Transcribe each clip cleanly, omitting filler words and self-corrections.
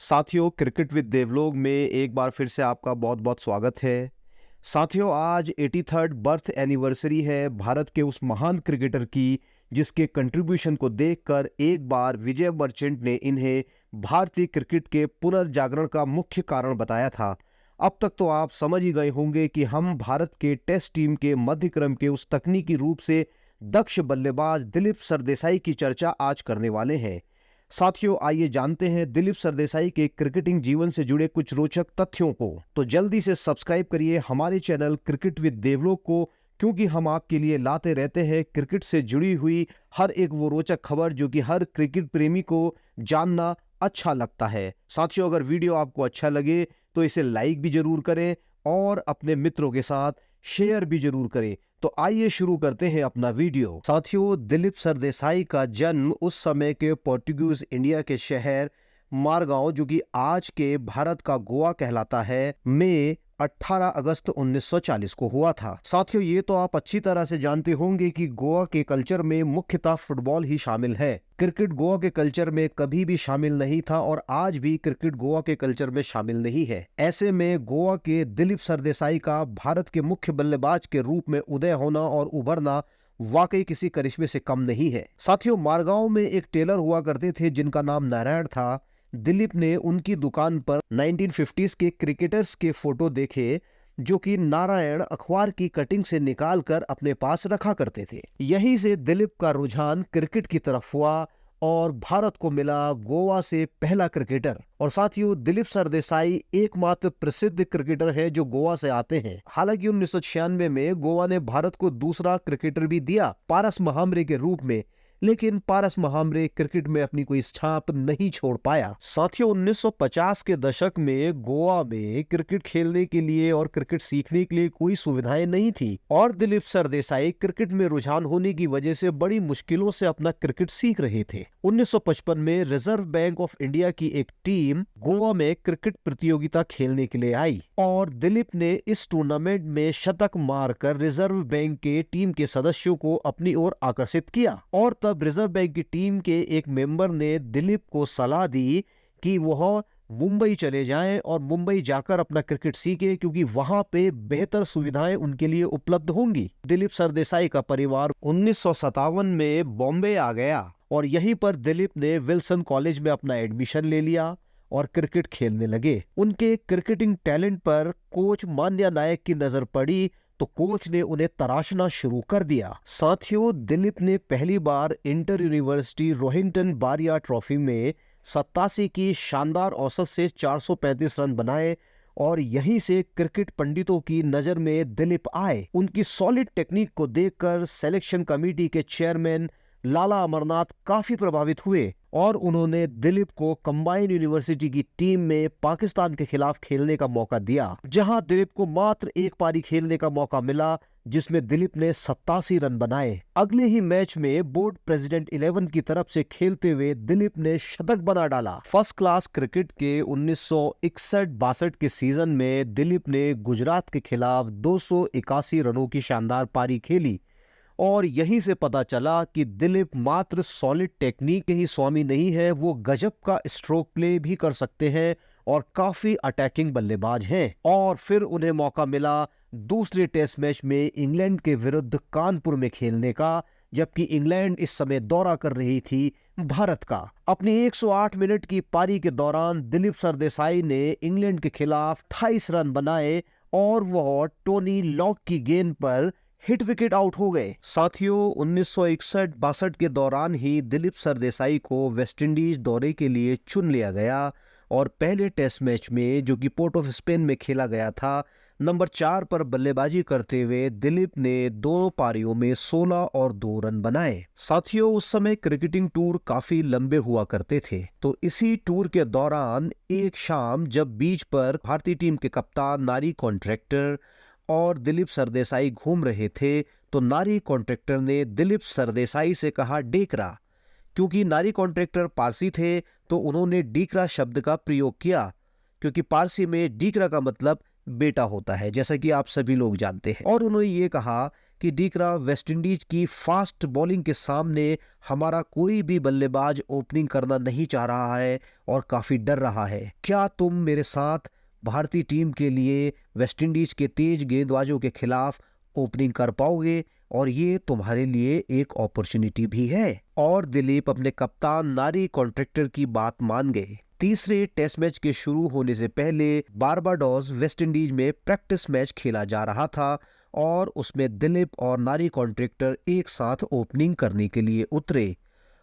साथियों, cricket with देवलोग में एक बार फिर से आपका बहुत बहुत स्वागत है। साथियों, आज 83rd बर्थ एनिवर्सरी है भारत के उस महान क्रिकेटर की जिसके कंट्रीब्यूशन को देखकर एक बार विजय मर्चेंट ने इन्हें भारतीय क्रिकेट के पुनर्जागरण का मुख्य कारण बताया था। अब तक तो आप समझ ही गए होंगे कि हम भारत के टेस्ट टीम के मध्य क्रम के उस तकनीकी रूप से दक्ष बल्लेबाज दिलीप सरदेसाई की चर्चा आज करने वाले हैं। साथियों, आइए जानते हैं दिलीप सरदेसाई के क्रिकेटिंग जीवन से जुड़े कुछ रोचक तथ्यों को। तो जल्दी से सब्सक्राइब करिए हमारे चैनल क्रिकेट विद देवलोग को, क्योंकि हम आपके लिए लाते रहते हैं क्रिकेट से जुड़ी हुई हर एक वो रोचक खबर जो कि हर क्रिकेट प्रेमी को जानना अच्छा लगता है। साथियों, अगर वीडियो आपको अच्छा लगे तो इसे लाइक भी जरूर करें और अपने मित्रों के साथ शेयर भी जरूर करें। तो आइए शुरू करते हैं अपना वीडियो। साथियों, दिलीप सरदेसाई का जन्म उस समय के पोर्टुगीज इंडिया के शहर मारगांव, जो कि आज के भारत का गोवा कहलाता है, में 18 अगस्त 1940 को हुआ था। साथियों, ये तो आप अच्छी तरह से जानते होंगे कि गोवा के कल्चर में मुख्यतः फुटबॉल ही शामिल है। क्रिकेट गोवा के कल्चर में कभी भी शामिल नहीं था और आज भी क्रिकेट गोवा के कल्चर में शामिल नहीं है। ऐसे में गोवा के दिलीप सरदेसाई का भारत के मुख्य बल्लेबाज के रूप में उदय होना और उभरना वाकई किसी करिश्मे से कम नहीं है। साथियों, मारगांव में एक टेलर हुआ करते थे जिनका नाम नारायण था। दिलीप ने उनकी दुकान पर 1950s के क्रिकेटर्स के फोटो देखे जो कि नारायण अखबार की कटिंग से निकालकर अपने पास रखा करते थे। यहीं से दिलीप का रुझान क्रिकेट की तरफ हुआ और भारत को मिला गोवा से पहला क्रिकेटर। और साथियों, दिलीप सरदेसाई एकमात्र प्रसिद्ध क्रिकेटर है जो गोवा से आते हैं। हालांकि 1996 में गोवा ने भारत को दूसरा क्रिकेटर भी दिया पारस महामरे के रूप में, लेकिन पारस महामरे क्रिकेट में अपनी कोई छाप नहीं छोड़ पाया। साथियों, 1950 के दशक में गोवा में क्रिकेट खेलने के लिए और क्रिकेट सीखने के लिए कोई सुविधाएं नहीं थी और दिलीप सरदेसाई क्रिकेट में रुझान होने की वजह से बड़ी मुश्किलों से अपना क्रिकेट सीख रहे थे। 1955 में रिजर्व बैंक ऑफ इंडिया की एक टीम गोवा में क्रिकेट प्रतियोगिता खेलने के लिए आई और दिलीप ने इस टूर्नामेंट में शतक मारकर रिजर्व बैंक के टीम के सदस्यों को अपनी ओर आकर्षित किया। और तब रिजर्व बैंक की टीम के एक मेंबर ने दिलीप को सलाह दी कि वह मुंबई चले जाएं और मुंबई जाकर अपना क्रिकेट सीखे, क्योंकि वहां पे बेहतर सुविधाएं उनके लिए उपलब्ध होंगी। दिलीप सरदेसाई का परिवार 1957 में बॉम्बे आ गया और यहीं पर दिलीप ने विल्सन कॉलेज में अपना एडमिशन ले लिया और क्रिकेट खेलने लगे। उनके क्रिकेटिंग टैलेंट पर कोच मान्या नायक की नजर पड़ी तो कोच ने उन्हें तराशना शुरू कर दिया। साथियों, दिलीप ने पहली बार इंटर यूनिवर्सिटी रोहिंटन बारिया ट्रॉफी में 87 की शानदार औसत से 435 रन बनाए और यहीं से क्रिकेट पंडितों की नजर में दिलीप आए। उनकी सॉलिड टेक्निक को देखकर सिलेक्शन कमेटी के चेयरमैन लाला अमरनाथ काफी प्रभावित हुए और उन्होंने दिलीप को कंबाइंड यूनिवर्सिटी की टीम में पाकिस्तान के खिलाफ खेलने का मौका दिया, जहां दिलीप को मात्र एक पारी खेलने का मौका मिला जिसमें दिलीप ने 87 रन बनाए। अगले ही मैच में बोर्ड प्रेसिडेंट 11 की तरफ से खेलते हुए दिलीप ने शतक बना डाला। फर्स्ट क्लास क्रिकेट के 1961-62 के सीजन में दिलीप ने गुजरात के खिलाफ 281 रनों की शानदार पारी खेली और यहीं से पता चला कि दिलीप मात्र सॉलिड टेक्निक के ही स्वामी नहीं है, वो गजब का स्ट्रोक प्ले भी कर सकते हैं और काफी अटैकिंग बल्लेबाज हैं। और फिर उन्हें मौका मिला दूसरे टेस्ट मैच में इंग्लैंड के विरुद्ध कानपुर में खेलने का, जबकि इंग्लैंड इस समय दौरा कर रही थी भारत का। अपनी 108 मिनट की पारी के दौरान दिलीप सरदेसाई ने इंग्लैंड के खिलाफ 28 रन बनाए और वह टोनी लॉक की गेंद पर हिट विकेट आउट हो गए। साथियों, 1961-62 के दौरान ही दिलीप सरदेसाई को वेस्टइंडीज दौरे के लिए चुन लिया गया और पहले टेस्ट मैच में, जो कि पोर्ट ऑफ स्पेन में खेला गया था, नंबर 4 पर बल्लेबाजी करते हुए दिलीप ने दोनों पारियों में 16 और 2 रन बनाए। साथियों, उस समय क्रिकेटिंग टूर काफी लंबे हुआ करते थे, तो इसी टूर के दौरान एक शाम जब बीच पर भारतीय टीम के कप्तान नारी कॉन्ट्रैक्टर और दिलीप सरदेसाई घूम रहे थे तो नारी कॉन्ट्रैक्टर ने दिलीप सरदेसाई से कहा डेकरा। क्योंकि नारी कॉन्ट्रैक्टर पारसी थे तो उन्होंने डीकरा शब्द का प्रयोग किया, क्योंकि पारसी में डीकरा का मतलब बेटा होता है, जैसा कि आप सभी लोग जानते हैं। और उन्होंने ये कहा कि डीकरा, वेस्टइंडीज की फास्ट बॉलिंग के सामने हमारा कोई भी बल्लेबाज ओपनिंग करना नहीं चाह रहा है और काफी डर रहा है। क्या तुम मेरे साथ भारतीय टीम के लिए वेस्टइंडीज के तेज गेंदबाजों के खिलाफ ओपनिंग कर पाओगे? और ये तुम्हारे लिए एक अपॉर्चुनिटी भी है। और दिलीप अपने कप्तान नारी कॉन्ट्रैक्टर की बात मान गए। तीसरे टेस्ट मैच के शुरू होने से पहले बारबाडोस वेस्टइंडीज में प्रैक्टिस मैच खेला जा रहा था और उसमें दिलीप और नारी कॉन्ट्रैक्टर एक साथ ओपनिंग करने के लिए उतरे।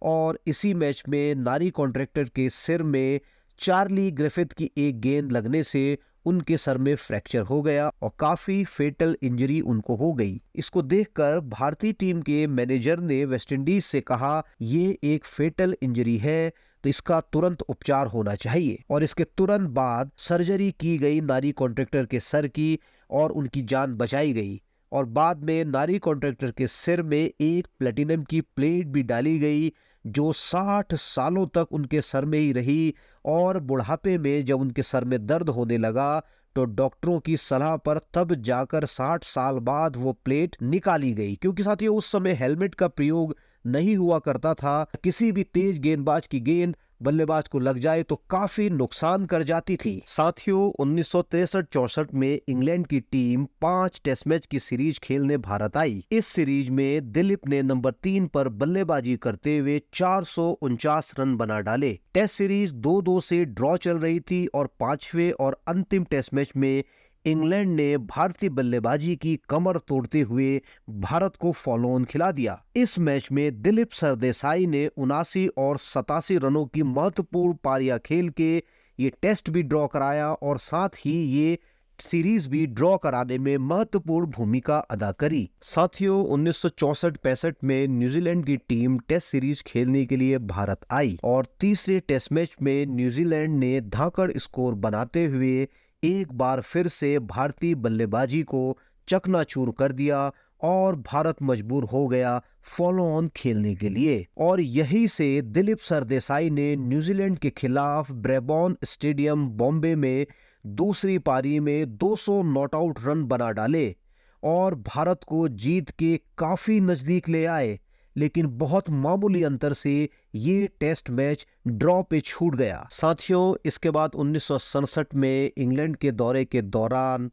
और इसी मैच में नारी कॉन्ट्रैक्टर के सिर में चार्ली ग्रिफिथ की एक गेंद लगने से उनके सर में फ्रैक्चर हो गया और काफी फेटल इंजरी उनको हो गई। इसको देखकर भारतीय टीम के मैनेजर ने वेस्टइंडीज से कहा, ये एक फेटल इंजरी है तो इसका तुरंत उपचार होना चाहिए। और इसके तुरंत बाद सर्जरी की गई नारी कॉन्ट्रैक्टर के सर की और उनकी जान बचाई गई। और बाद में नारी कॉन्ट्रैक्टर के सिर में एक प्लेटिनम की प्लेट भी डाली गई जो 60 सालों तक उनके सर में ही रही। और बुढ़ापे में जब उनके सर में दर्द होने लगा तो डॉक्टरों की सलाह पर तब जाकर 60 साल बाद वो प्लेट निकाली गई, क्योंकि साथियों उस समय हेलमेट का प्रयोग नहीं हुआ करता था। किसी भी तेज गेंदबाज की गेंद बल्लेबाज को लग जाए तो काफी नुकसान कर जाती थी। साथियों 1963-64 में इंग्लैंड की टीम 5 टेस्ट मैच की सीरीज खेलने भारत आई। इस सीरीज में दिलीप ने नंबर 3 पर बल्लेबाजी करते हुए 449 रन बना डाले। टेस्ट सीरीज 2-2 से ड्रॉ चल रही थी और 5वें और अंतिम टेस्ट मैच में इंग्लैंड ने भारतीय बल्लेबाजी की कमर तोड़ते हुए भारत को फॉलो ऑन खिला दिया। इस मैच में दिलीप सरदेसाई ने 79 और 87 रनों की महत्वपूर्ण पारियां खेल के ये टेस्ट भी ड्रॉ कराया और साथ ही ये सीरीज भी ड्रॉ कराने में महत्वपूर्ण भूमिका अदा करी। साथियों 1964-65 में न्यूजीलैंड की टीम टेस्ट सीरीज खेलने के लिए भारत आई और तीसरे टेस्ट मैच में न्यूजीलैंड ने धाकड़ स्कोर बनाते हुए एक बार फिर से भारतीय बल्लेबाजी को चकनाचूर कर दिया और भारत मजबूर हो गया फॉलो ऑन खेलने के लिए। और यहीं से दिलीप सरदेसाई ने न्यूजीलैंड के खिलाफ ब्रेबॉर्न स्टेडियम बॉम्बे में दूसरी पारी में 200 नॉट आउट रन बना डाले और भारत को जीत के काफी नजदीक ले आए। लेकिन बहुत मामूली अंतर से ये टेस्ट मैच ड्रॉ पे छूट गया। साथियों इसके बाद 1967 में इंग्लैंड के दौरे के दौरान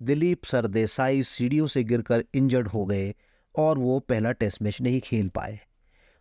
दिलीप सरदेसाई सीढ़ियों से गिरकर इंजर्ड हो गए और वो पहला टेस्ट मैच नहीं खेल पाए।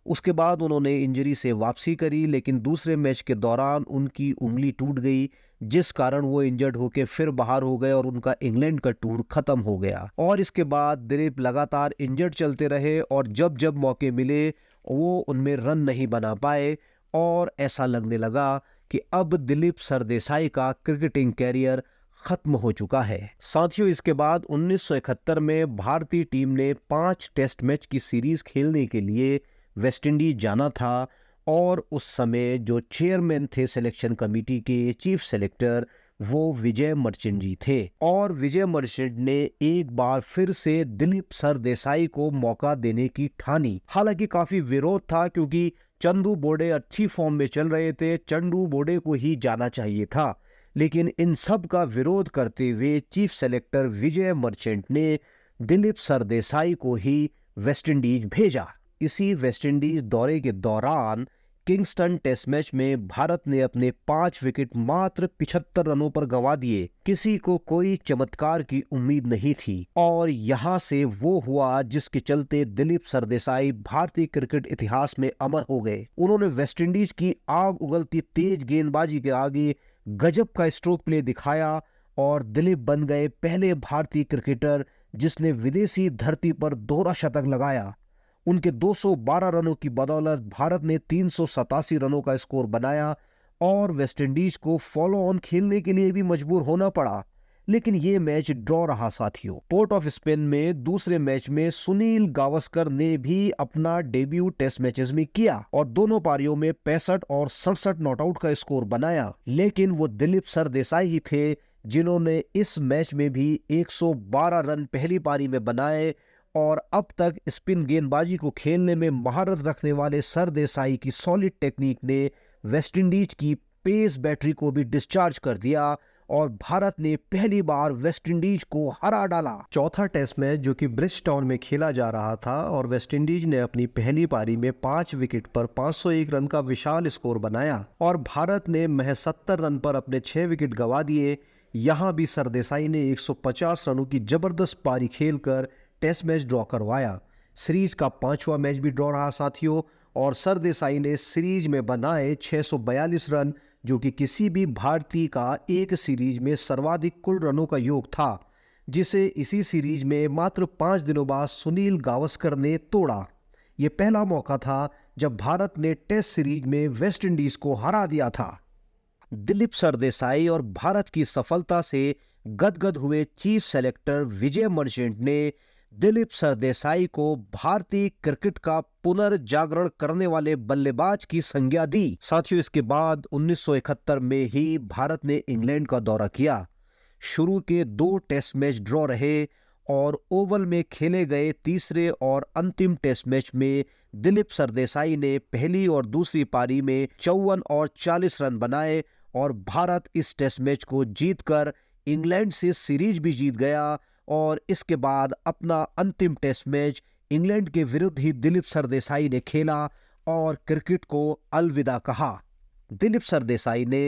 उसके बाद उन्होंने इंजरी से वापसी करी, लेकिन दूसरे मैच के दौरान उनकी उंगली टूट गई जिस कारण वो इंजर्ड होकर फिर बाहर हो गए और उनका इंग्लैंड का टूर खत्म हो गया। और इसके बाद दिलीप लगातार इंजर्ड चलते रहे और जब जब मौके मिले वो उनमें रन नहीं बना पाए और ऐसा लगने लगा कि अब दिलीप सरदेसाई का क्रिकेटिंग कैरियर खत्म हो चुका है। साथियों इसके बाद 1971 में भारतीय टीम ने 5 टेस्ट मैच की सीरीज खेलने के लिए वेस्टइंडीज जाना था और उस समय जो चेयरमैन थे सिलेक्शन कमेटी के, चीफ सेलेक्टर, वो विजय मर्चेंट जी थे। और विजय मर्चेंट ने एक बार फिर से दिलीप सरदेसाई को मौका देने की ठानी। हालांकि काफी विरोध था क्योंकि चंदू बोर्डे अच्छी फॉर्म में चल रहे थे, चंदू बोर्डे को ही जाना चाहिए था। लेकिन इन सब का विरोध करते हुए चीफ सेलेक्टर विजय मर्चेंट ने दिलीप सरदेसाई को ही वेस्टइंडीज भेजा। इसी वेस्टइंडीज दौरे के दौरान किंगस्टन टेस्ट मैच में भारत ने अपने 5 विकेट मात्र 75 रनों पर गंवा दिए। किसी को कोई चमत्कार की उम्मीद नहीं थी और यहां से वो हुआ जिसके चलते दिलीप सरदेसाई भारतीय क्रिकेट इतिहास में अमर हो गए। उन्होंने वेस्टइंडीज की आग उगलती तेज गेंदबाजी के आगे गजब का स्ट्रोक प्ले दिखाया और दिलीप बन गए पहले भारतीय क्रिकेटर जिसने विदेशी धरती पर दोहरा शतक लगाया। उनके 212 रनों की बदौलत भारत ने 387 रनों का स्कोर बनाया और वेस्टइंडीज को फॉलो ऑन खेलने के लिए भी मजबूर होना पड़ा। लेकिन ये मैच ड्रॉ रहा साथियों। पोर्ट ऑफ स्पेन में दूसरे मैच में सुनील गावस्कर ने भी अपना डेब्यू टेस्ट मैचेस में किया और दोनों पारियों में 65 और 67 नॉट आउट का स्कोर बनाया। लेकिन वो दिलीप सरदेसाई ही थे जिन्होंने इस मैच में भी 112 रन पहली पारी में बनाए और अब तक स्पिन गेंदबाजी को खेलने में महारत रखने वाले सरदेसाई की सॉलिड टेक्निक ने वेस्टइंडीज की पेस बैटरी को भी डिस्चार्ज कर दिया और भारत ने पहली बार वेस्टइंडीज को हरा डाला। चौथा टेस्ट मैच जो कि ब्रिजटाउन में खेला जा रहा था और वेस्टइंडीज ने अपनी पहली पारी में 5 विकेट पर 501 रन का विशाल स्कोर बनाया और भारत ने महज 70 रन पर अपने 6 विकेट गंवा दिए। यहां भी सरदेसाई ने 150 रनों की जबरदस्त पारी खेलकर टेस्ट मैच ड्रॉ करवाया। सीरीज का 5वां मैच भी ड्रॉ रहा साथियों, और सरदेसाई ने सीरीज में बनाए 642 रन, जो कि किसी भी भारतीय का एक सीरीज में सर्वाधिक कुल रनों का योग था, जिसे इसी सीरीज में मात्र 5 दिनों बाद सुनील गावस्कर ने तोड़ा। ये पहला मौका था जब भारत ने टेस्ट सीरीज में वेस्टइंडीज को हरा दिया था। दिलीप सरदेसाई और भारत की सफलता से गदगद हुए चीफ सेलेक्टर विजय मर्चेंट ने दिलीप सरदेसाई को भारतीय क्रिकेट का पुनर्जागरण करने वाले बल्लेबाज की संज्ञा दी। साथियों, इसके बाद 1971 में ही भारत ने इंग्लैंड का दौरा किया। शुरू के 2 टेस्ट मैच ड्रॉ रहे और ओवल में खेले गए तीसरे और अंतिम टेस्ट मैच में दिलीप सरदेसाई ने पहली और दूसरी पारी में 54 और 40 रन बनाए और भारत इस टेस्ट मैच को जीतकर इंग्लैंड से सीरीज भी जीत गया। और इसके बाद अपना अंतिम टेस्ट मैच इंग्लैंड के विरुद्ध ही दिलीप सरदेसाई ने खेला और क्रिकेट को अलविदा कहा। दिलीप सरदेसाई ने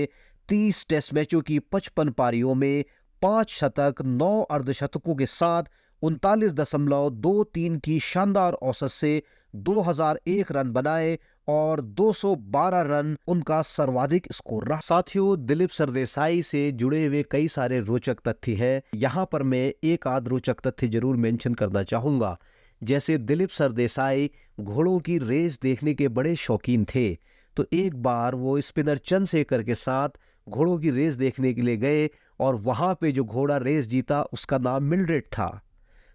30 टेस्ट मैचों की 55 पारियों में 5 शतक, 9 अर्धशतकों के साथ 39.23 की शानदार औसत से 2001 रन बनाए और 212 रन उनका सर्वाधिक स्कोर रहा। साथियों, दिलीप सरदेसाई से जुड़े हुए कई सारे रोचक तथ्य हैं। यहाँ पर मैं एक आध रोचक तथ्य जरूर मेंशन करना चाहूँगा। जैसे दिलीप सरदेसाई घोड़ों की रेस देखने के बड़े शौकीन थे, तो एक बार वो स्पिनर चंद्रशेखर के साथ घोड़ों की रेस देखने के लिए गए और वहाँ पे जो घोड़ा रेस जीता उसका नाम मिल्ड्रेड था।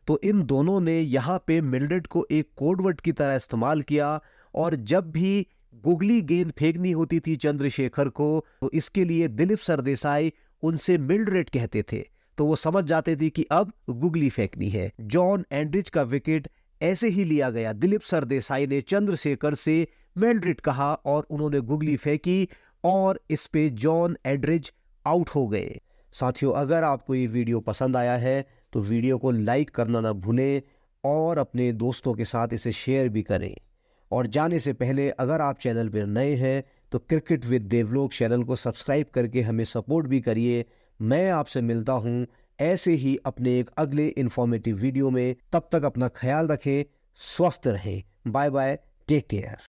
तो इन दोनों ने यहाँ पे मिल्ड्रेड को एक कोडवर्ड की तरह इस्तेमाल किया और जब भी गुगली गेंद फेंकनी होती थी चंद्रशेखर को, तो इसके लिए दिलीप सरदेसाई उनसे मिल्ड्रेड कहते थे, तो वो समझ जाते थे कि अब गुगली फेंकनी है। जॉन एंड्रिच का विकेट ऐसे ही लिया गया। दिलीप सरदेसाई ने चंद्रशेखर से मिल्ड्रेड कहा और उन्होंने गुगली फेंकी और इस पे जॉन एंड्रिच आउट हो गए। साथियों, अगर आपको ये वीडियो पसंद आया है तो वीडियो को लाइक करना ना भूलें और अपने दोस्तों के साथ इसे शेयर भी करें। और जाने से पहले अगर आप चैनल पर नए हैं तो क्रिकेट विद देवलोक चैनल को सब्सक्राइब करके हमें सपोर्ट भी करिए। मैं आपसे मिलता हूं ऐसे ही अपने एक अगले इंफॉर्मेटिव वीडियो में। तब तक अपना ख्याल रखें, स्वस्थ रहें। Bye bye, take care.